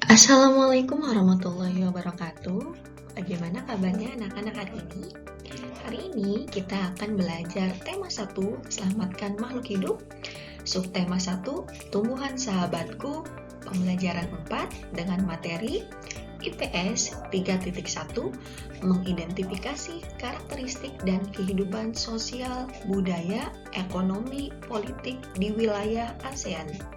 Assalamualaikum warahmatullahi wabarakatuh. Bagaimana kabarnya anak-anak hari ini? Hari ini kita akan belajar tema 1, selamatkan makhluk hidup. Subtema 1, tumbuhan sahabatku. Pembelajaran 4 dengan materi IPS 3.1, mengidentifikasi karakteristik dan kehidupan sosial, budaya, ekonomi, politik di wilayah ASEAN.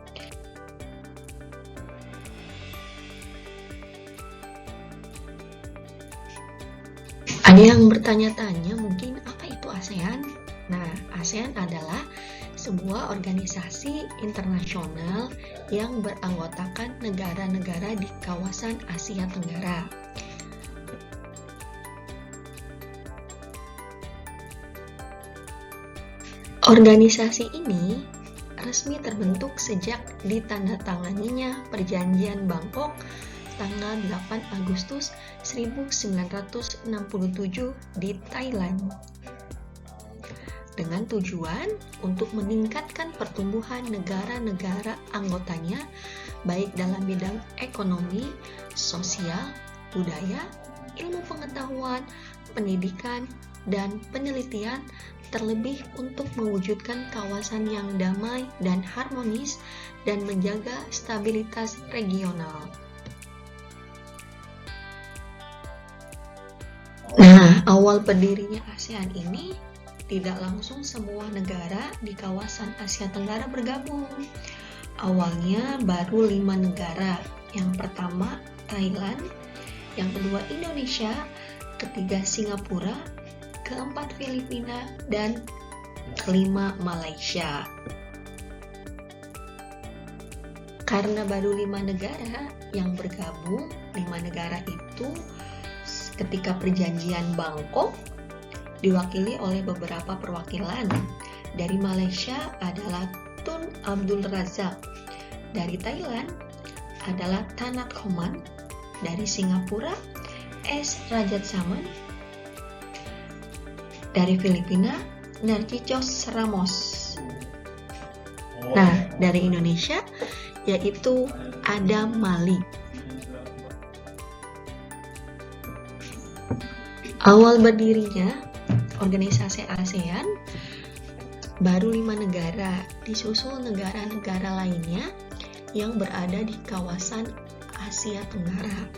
Ada yang bertanya-tanya mungkin apa itu ASEAN? Nah, ASEAN adalah sebuah organisasi internasional yang beranggotakan negara-negara di kawasan Asia Tenggara. Organisasi ini resmi terbentuk sejak ditandatanganinya Perjanjian Bangkok tanggal 8 Agustus 1967 di Thailand, dengan tujuan untuk meningkatkan pertumbuhan negara-negara anggotanya baik dalam bidang ekonomi, sosial, budaya, ilmu pengetahuan, pendidikan, dan penelitian, terlebih untuk mewujudkan kawasan yang damai dan harmonis dan menjaga stabilitas regional. Nah, awal berdirinya ASEAN ini tidak langsung semua negara di kawasan Asia Tenggara bergabung. Awalnya baru 5 negara. Yang pertama Thailand, yang kedua Indonesia, ketiga Singapura, keempat Filipina, dan kelima Malaysia. Karena baru 5 negara yang bergabung, 5 negara itu ketika Perjanjian Bangkok diwakili oleh beberapa perwakilan. Dari Malaysia adalah Tun Abdul Razak, dari Thailand adalah Tanat Khoman, dari Singapura S. Rajat Saman, dari Filipina Narcicos Ramos. Nah, dari Indonesia yaitu Adam Malik. Awal berdirinya organisasi ASEAN baru 5 negara, disusul negara-negara lainnya yang berada di kawasan Asia Tenggara.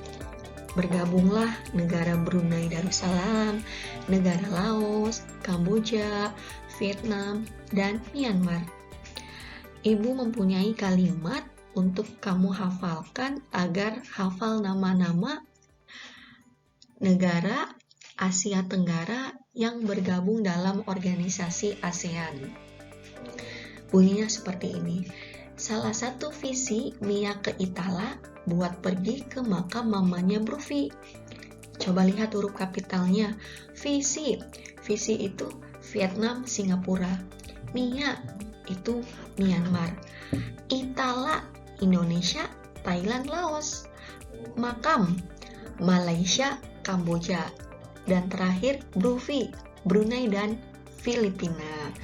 Bergabunglah negara Brunei Darussalam, negara Laos, Kamboja, Vietnam, dan Myanmar. Ibu mempunyai kalimat untuk kamu hafalkan agar hafal nama-nama negara Asia Tenggara yang bergabung dalam organisasi ASEAN. Bunyinya seperti ini. Salah satu visi Mia ke Itala buat pergi ke makam mamanya Bruvi. Coba lihat huruf kapitalnya. Visi. Visi itu Vietnam, Singapura. Mia itu Myanmar. Itala, Indonesia, Thailand, Laos. Makam, Malaysia, Kamboja. Dan terakhir Bruvi, Brunei dan Filipina.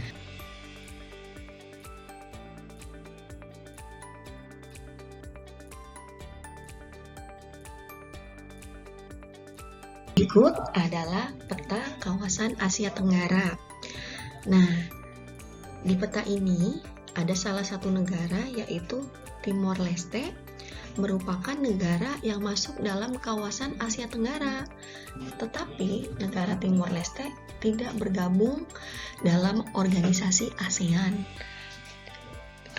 Berikut adalah peta kawasan Asia Tenggara. Nah, di peta ini ada salah satu negara yaitu Timor Leste, merupakan negara yang masuk dalam kawasan Asia Tenggara. Tetapi negara Timor Leste tidak bergabung dalam organisasi ASEAN.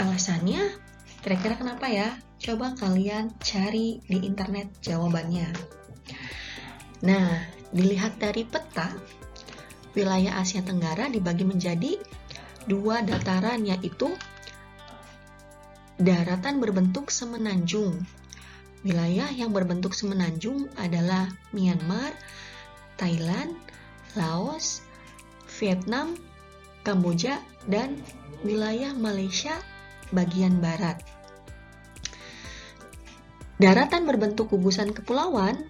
Alasannya kira-kira kenapa ya? Coba kalian cari di internet jawabannya. Nah, dilihat dari peta, wilayah Asia Tenggara dibagi menjadi 2 dataran, yaitu daratan berbentuk semenanjung. Wilayah yang berbentuk semenanjung adalah Myanmar, Thailand, Laos, Vietnam, Kamboja, dan wilayah Malaysia bagian barat. Daratan berbentuk gugusan kepulauan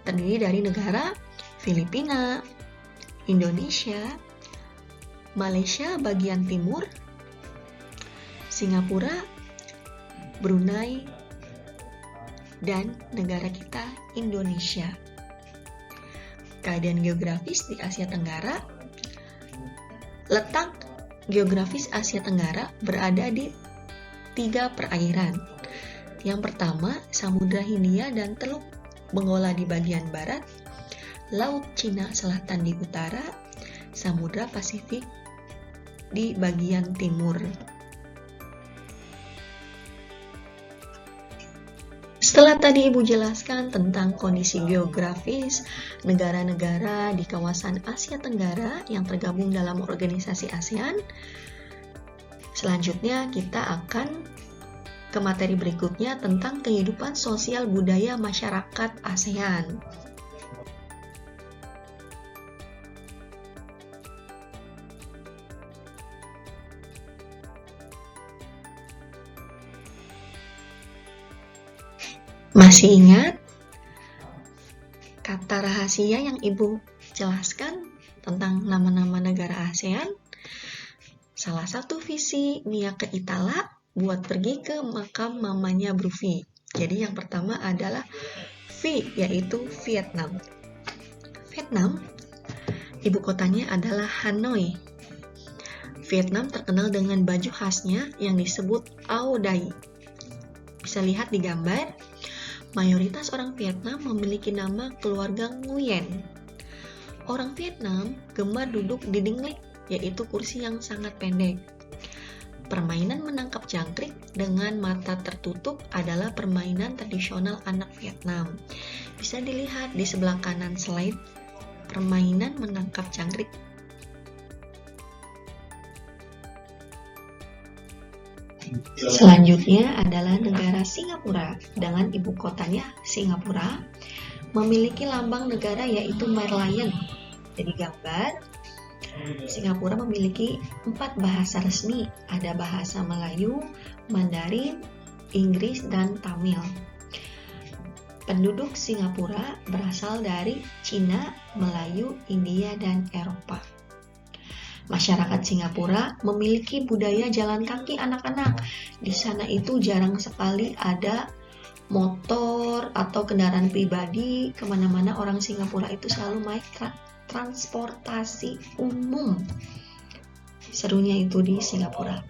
terdiri dari negara Filipina, Indonesia, Malaysia bagian timur, Singapura, Brunei, dan negara kita Indonesia. Keadaan geografis di Asia Tenggara. Letak geografis Asia Tenggara berada di 3 perairan. Yang pertama, Samudra Hindia dan Teluk Bengola di bagian barat, Laut Cina Selatan di utara, Samudra Pasifik di bagian timur. Setelah tadi Ibu jelaskan tentang kondisi geografis negara-negara di kawasan Asia Tenggara yang tergabung dalam organisasi ASEAN, selanjutnya kita akan ke materi berikutnya tentang kehidupan sosial budaya masyarakat ASEAN. Masih ingat kata rahasia yang Ibu jelaskan tentang nama-nama negara ASEAN? Salah satu visi Miyake Itala buat pergi ke makam mamanya Bro V. Jadi yang pertama adalah V, yaitu Vietnam. Vietnam, ibu kotanya adalah Hanoi. Vietnam terkenal dengan baju khasnya yang disebut Ao Dai. Bisa lihat di gambar, mayoritas orang Vietnam memiliki nama keluarga Nguyen. Orang Vietnam gemar duduk di dinglik, yaitu kursi yang sangat pendek. Permainan menangkap jangkrik dengan mata tertutup adalah permainan tradisional anak Vietnam. Bisa dilihat di sebelah kanan slide, permainan menangkap jangkrik. Selanjutnya adalah negara Singapura dengan ibu kotanya Singapura, memiliki lambang negara yaitu Merlion. Jadi gambar, Singapura memiliki 4 bahasa resmi, ada bahasa Melayu, Mandarin, Inggris, dan Tamil. Penduduk Singapura berasal dari Cina, Melayu, India, dan Eropa. Masyarakat Singapura memiliki budaya jalan kaki anak-anak. Di sana itu jarang sekali ada motor atau kendaraan pribadi. Kemana-mana orang Singapura itu selalu naik transportasi umum. Serunya itu di Singapura.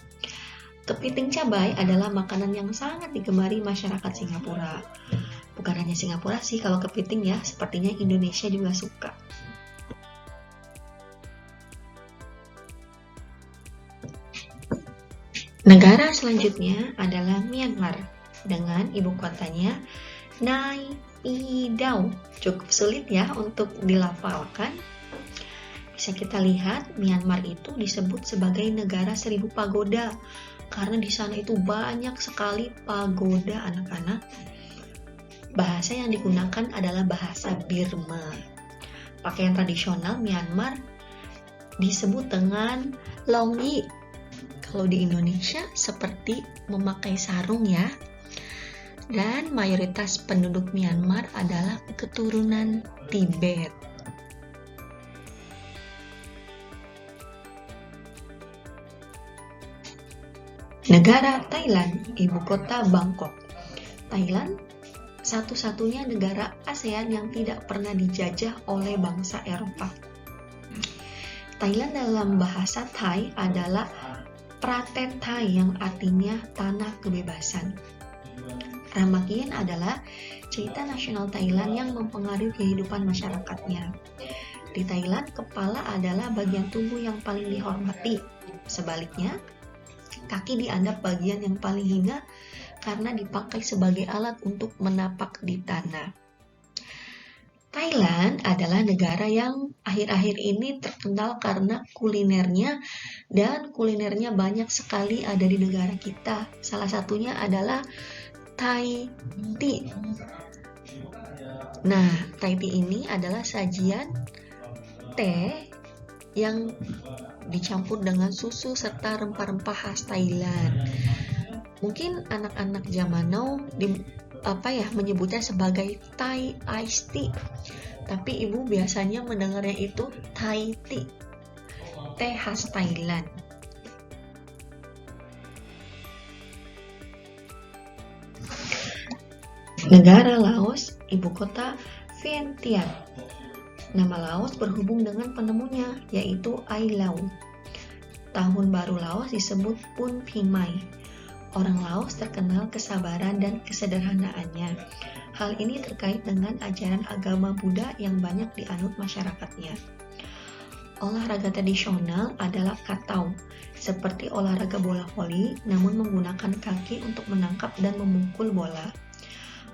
Kepiting cabai adalah makanan yang sangat digemari masyarakat Singapura. Bukan hanya Singapura sih, kalau kepiting ya, sepertinya Indonesia juga suka. Negara selanjutnya adalah Myanmar dengan ibu kotanya Nay Pyi Taw. Cukup sulit ya untuk dilafalkan. Bisa kita lihat Myanmar itu disebut sebagai negara 1000 pagoda karena di sana itu banyak sekali pagoda anak-anak. Bahasa yang digunakan adalah bahasa Burma. Pakaian tradisional Myanmar disebut dengan longyi. Kalau di Indonesia seperti memakai sarung ya. Dan mayoritas penduduk Myanmar adalah keturunan Tibet. Negara Thailand, ibu kota Bangkok. Thailand satu-satunya negara ASEAN yang tidak pernah dijajah oleh bangsa Eropa. Thailand dalam bahasa Thai adalah Pratet Thai yang artinya tanah kebebasan. Ramakien adalah cerita nasional Thailand yang mempengaruhi kehidupan masyarakatnya. Di Thailand, kepala adalah bagian tubuh yang paling dihormati. Sebaliknya, kaki dianggap bagian yang paling hina karena dipakai sebagai alat untuk menapak di tanah. Thailand adalah negara yang akhir-akhir ini terkenal karena kulinernya, dan kulinernya banyak sekali ada di negara kita. Salah satunya adalah Thai tea. Nah, Thai tea ini adalah sajian teh yang dicampur dengan susu serta rempah-rempah khas Thailand. Mungkin anak-anak zaman now menyebutnya sebagai Thai iced tea. Tapi ibu biasanya mendengarnya itu Thai tea, teh khas Thailand. Negara Laos, ibu kota Vientiane. Nama Laos berhubung dengan penemunya, yaitu Ai Lau. Tahun baru Laos disebut Pun Pimay. Orang Laos terkenal kesabaran dan kesederhanaannya. Hal ini terkait dengan ajaran agama Buddha yang banyak dianut masyarakatnya. Olahraga tradisional adalah katau, seperti olahraga bola voli, namun menggunakan kaki untuk menangkap dan memukul bola.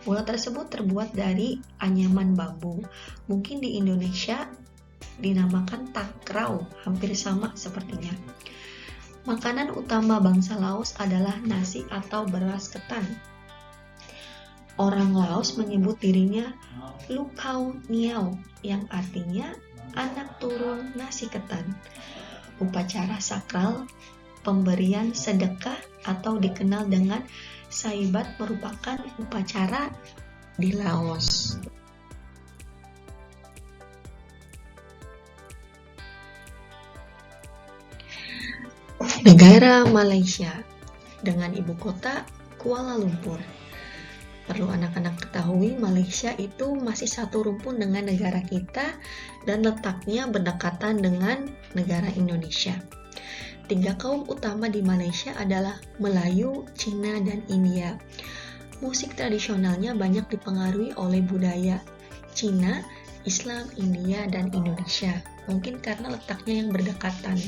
Bola tersebut terbuat dari anyaman bambu. Mungkin di Indonesia dinamakan takraw, hampir sama sepertinya. Makanan utama bangsa Laos adalah nasi atau beras ketan. Orang Laos menyebut dirinya Lukau Niao, yang artinya anak turun nasi ketan. Upacara sakral, pemberian sedekah atau dikenal dengan saibat merupakan upacara di Laos. Negara Malaysia dengan ibu kota Kuala Lumpur. Perlu anak-anak ketahui, Malaysia itu masih satu rumpun dengan negara kita dan letaknya berdekatan dengan negara Indonesia. 3 kaum utama di Malaysia adalah Melayu, Cina, dan India. Musik tradisionalnya banyak dipengaruhi oleh budaya Cina, Islam, India, dan Indonesia. Mungkin karena letaknya yang berdekatan.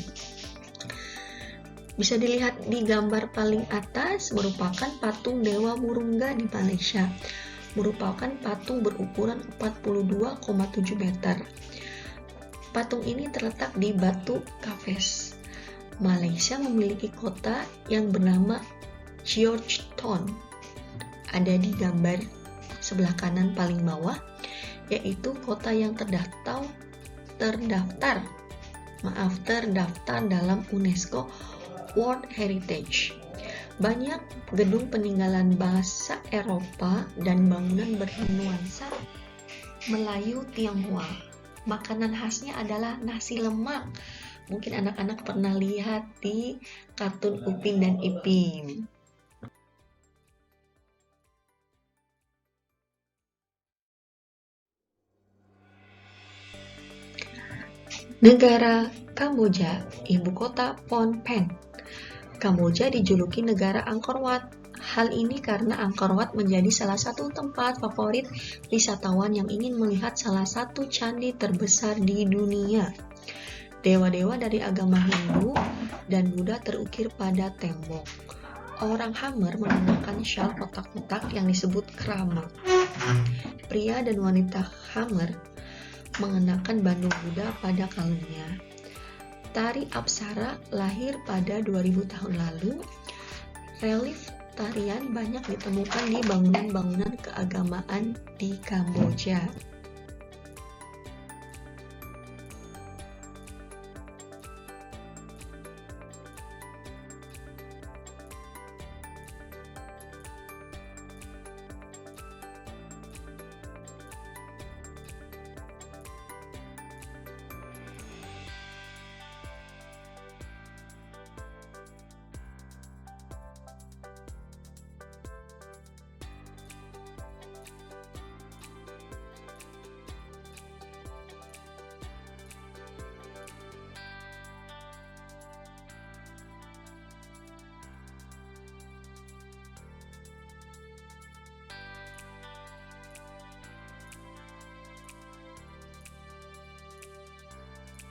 Bisa dilihat di gambar paling atas merupakan patung Dewa Murungga di Malaysia. Merupakan patung berukuran 42,7 meter. Patung ini terletak di Batu Kafes. Malaysia memiliki kota yang bernama Georgetown. Ada di gambar sebelah kanan paling bawah, yaitu kota yang terdaftar dalam UNESCO World Heritage. Banyak gedung peninggalan bangsa Eropa dan bangunan bernuansa Melayu Tionghoa. Makanan khasnya adalah nasi lemak. Mungkin anak-anak pernah lihat di kartun Upin dan Ipin. Negara Kamboja, ibu kota Phnom Penh. Kamboja dijuluki negara Angkor Wat. Hal ini karena Angkor Wat menjadi salah satu tempat favorit wisatawan yang ingin melihat salah satu candi terbesar di dunia. Dewa-dewa dari agama Hindu dan Buddha terukir pada tembok. Orang Khmer menggunakan syal kotak-kotak yang disebut krama. Pria dan wanita Khmer mengenakan bandung Buddha pada kalungnya. Tari Apsara lahir pada 2000 tahun lalu. Relief tarian banyak ditemukan di bangunan-bangunan keagamaan di Kamboja.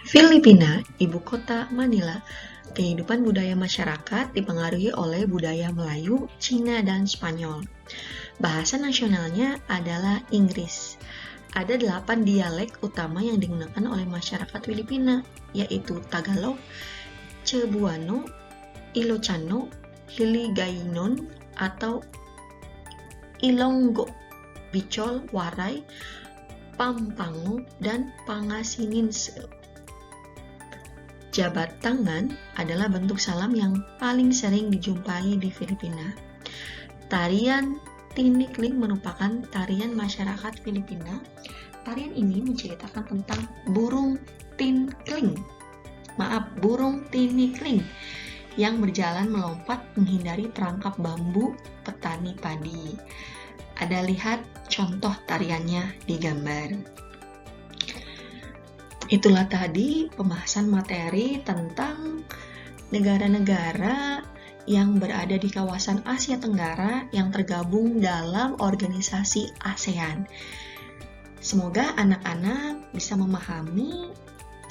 Filipina, ibu kota Manila. Kehidupan budaya masyarakat dipengaruhi oleh budaya Melayu, Cina, dan Spanyol. Bahasa nasionalnya adalah Inggris. Ada 8 dialek utama yang digunakan oleh masyarakat Filipina, yaitu Tagalog, Cebuano, Ilocano, Hiligaynon atau Ilonggo, Bicol, Waray, Pampanga, dan Pangasinan. Jabat tangan adalah bentuk salam yang paling sering dijumpai di Filipina. Tarian Tinikling merupakan tarian masyarakat Filipina. Tarian ini menceritakan tentang burung tinikling yang berjalan melompat menghindari perangkap bambu petani padi. Ada lihat contoh tariannya di gambar. Itulah tadi pembahasan materi tentang negara-negara yang berada di kawasan Asia Tenggara yang tergabung dalam organisasi ASEAN. Semoga anak-anak bisa memahami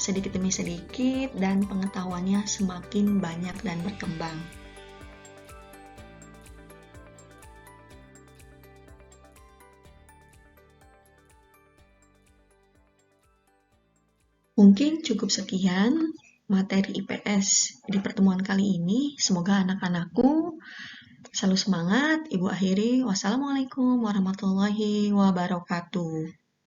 sedikit demi sedikit dan pengetahuannya semakin banyak dan berkembang. Mungkin cukup sekian materi IPS di pertemuan kali ini. Semoga anak-anakku selalu semangat. Ibu akhiri, wassalamualaikum warahmatullahi wabarakatuh.